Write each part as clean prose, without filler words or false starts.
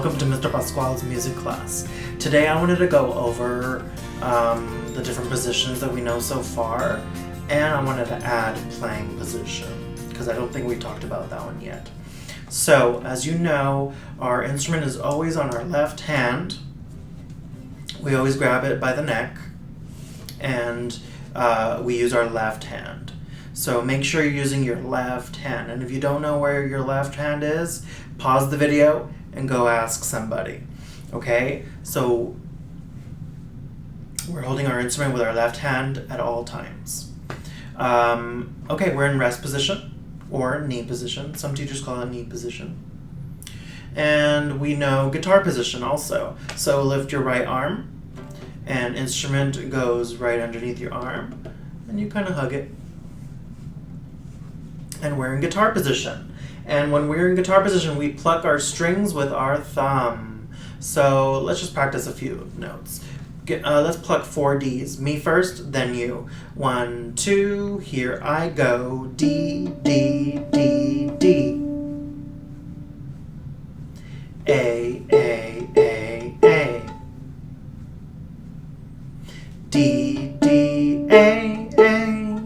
welcome to Mr. Pascual's music class. Today I wanted to go over the different positions that we know so far, and I wanted to add playing position, because I don't think we talked about that one yet. So, as you know, our instrument is always on our left hand. We always grab it by the neck, and we use our left hand. So make sure you're using your left hand. And if you don't know where your left hand is, pause the video and go ask somebody. Okay? So we're holding our instrument with our left hand at all times. Okay, we're in rest position or knee position. Some teachers call it knee position. And we know guitar position also. So lift your right arm, and instrument goes right underneath your arm, and you kind of hug it. And we're in guitar position. And when we're in guitar position, we pluck our strings with our thumb. So let's just practice a few notes. Let's pluck 4 Ds. Me first, then you. 1, 2, here I go. D, D, D, D. A, A, A, A. D, D, A, A.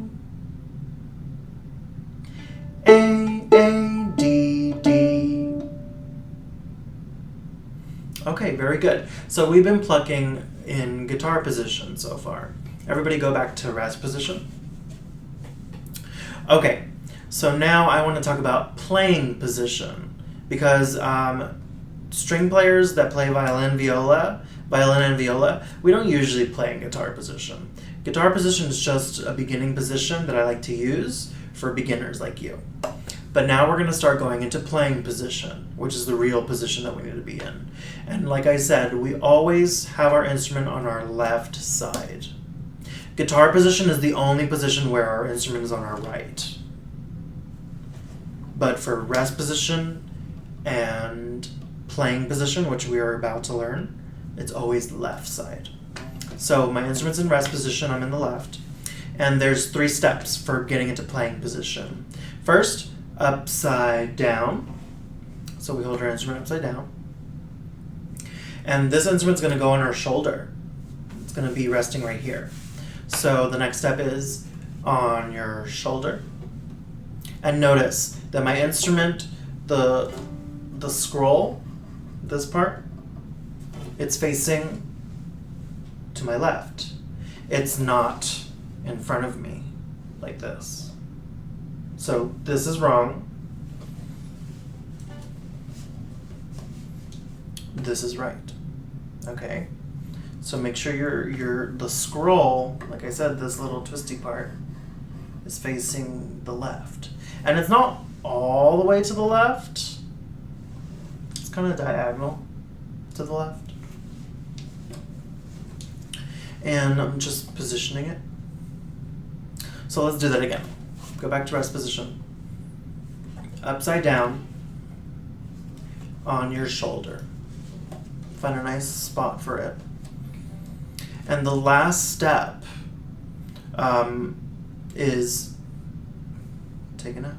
A, A, D, D. Okay, very good. So we've been plucking in guitar position so far. Everybody go back to rest position. Okay, so now I want to talk about playing position, because string players that play violin and viola, we don't usually play in guitar position. Guitar position is just a beginning position that I like to use for beginners like you. But now we're going to start going into playing position, which is the real position that we need to be in. And like I said, we always have our instrument on our left side. Guitar position is the only position where our instrument is on our right. But for rest position and playing position, which we are about to learn, it's always left side. So my instrument's in rest position, I'm in the left. And there's 3 steps for getting into playing position. First, upside down. So we hold our instrument upside down. And this instrument's going to go on our shoulder. It's going to be resting right here. So the next step is on your shoulder. And notice that my instrument, the scroll, this part, it's facing to my left. It's not in front of me like this. So this is wrong. This is right. Okay? So make sure the scroll, like I said, this little twisty part, is facing the left. And it's not all the way to the left. It's kind of diagonal to the left. And I'm just positioning it. So let's do that again. Go back to rest position. Upside down on your shoulder. Find a nice spot for it. And the last step is take a nap.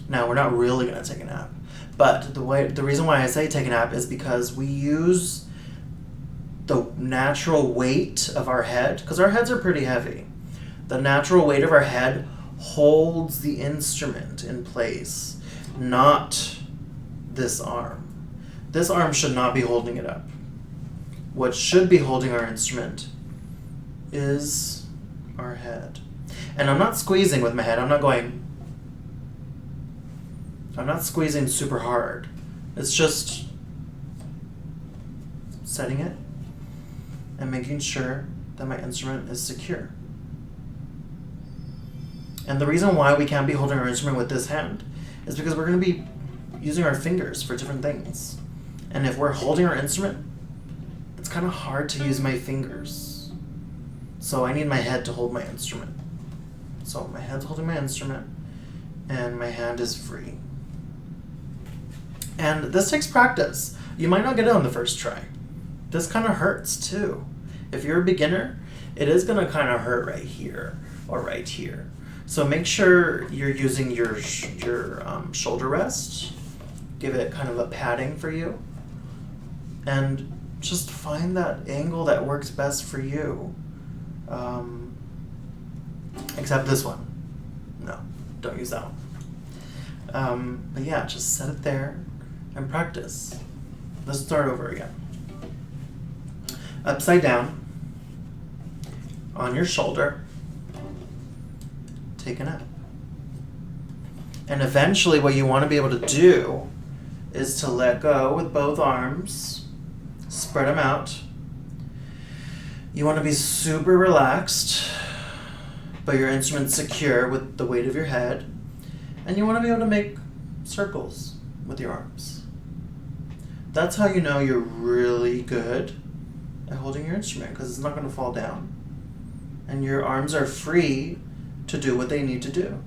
Now, we're not really going to take a nap. But the reason why I say take a nap is because we use the natural weight of our head, because our heads are pretty heavy. The natural weight of our head holds the instrument in place, not this arm. This arm should not be holding it up. What should be holding our instrument is our head. And I'm not squeezing with my head. I'm not squeezing super hard. It's just setting it and making sure that my instrument is secure. And the reason why we can't be holding our instrument with this hand is because we're going to be using our fingers for different things. And if we're holding our instrument, it's kind of hard to use my fingers. So I need my head to hold my instrument. So my head's holding my instrument, and my hand is free. And this takes practice. You might not get it on the first try. This kind of hurts too. If you're a beginner, it is going to kind of hurt right here or right here. So make sure you're using your shoulder rest give it kind of a padding for you. And just find that angle that works best for you. Except this one. No, don't use that one. But yeah, just set it there and practice. Let's start over again. Upside down, on your shoulder, take a nap. And eventually what you want to be able to do is to let go with both arms, spread them out. You want to be super relaxed, but your instrument's secure with the weight of your head. And you want to be able to make circles with your arms. That's how you know you're really good at holding your instrument, because it's not going to fall down. And your arms are free to do what they need to do.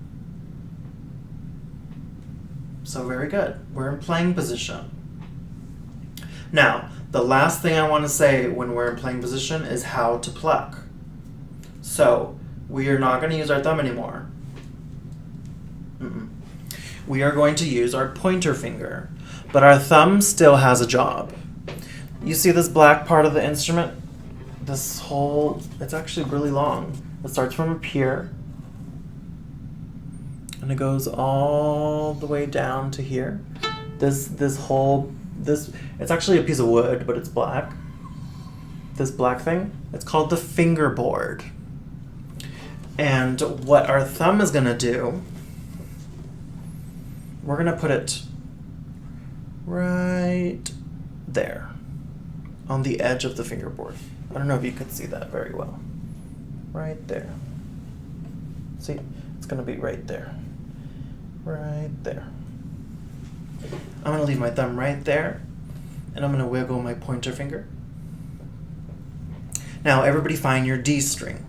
So very good. We're in playing position. Now, the last thing I want to say when we're in playing position is how to pluck. So, we are not going to use our thumb anymore. We are going to use our pointer finger, but our thumb still has a job. You see this black part of the instrument? It's actually really long. It starts from up here, and it goes all the way down to here. It's actually a piece of wood, but it's black. This black thing, it's called the fingerboard. And what our thumb is gonna do, we're gonna put it right there on the edge of the fingerboard. I don't know if you could see that very well. Right there. See, it's gonna be right there. Right there. I'm gonna leave my thumb right there, and I'm gonna wiggle my pointer finger. Now, everybody find your D string.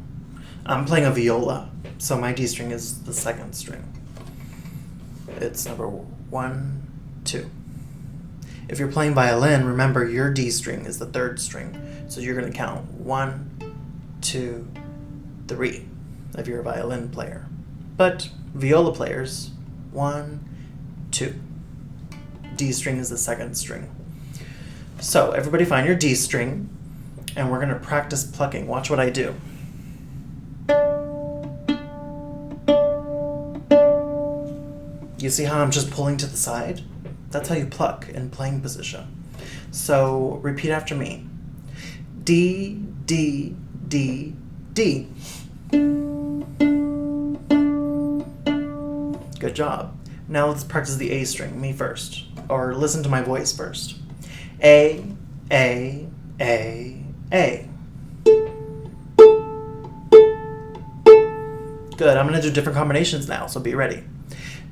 I'm playing a viola, so my D string is the second string. It's number 1, 2. If you're playing violin, remember your D string is the third string, so you're gonna count 1, 2, 3 if you're a violin player. But viola players, 1, 2. D string is the second string. So everybody find your D string, and we're gonna practice plucking. Watch what I do. You see how I'm just pulling to the side? That's how you pluck in playing position. So repeat after me. D, D, D, D. Good job. Now let's practice the A string, me first. Or listen to my voice first. A, A, A, A. Good, I'm gonna do different combinations now, so be ready.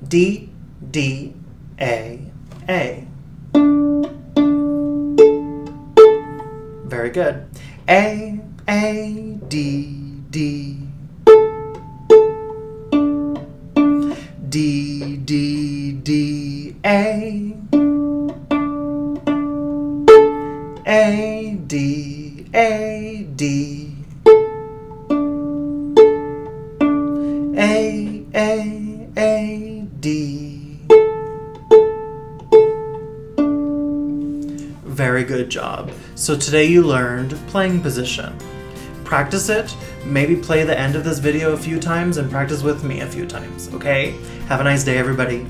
D, D, A, A. Very good. A, D, D. D, D, D, A. A, D, A, D. A, D. Very good job. So today you learned playing position. Practice it. Maybe play the end of this video a few times and practice with me a few times, okay? Have a nice day, everybody.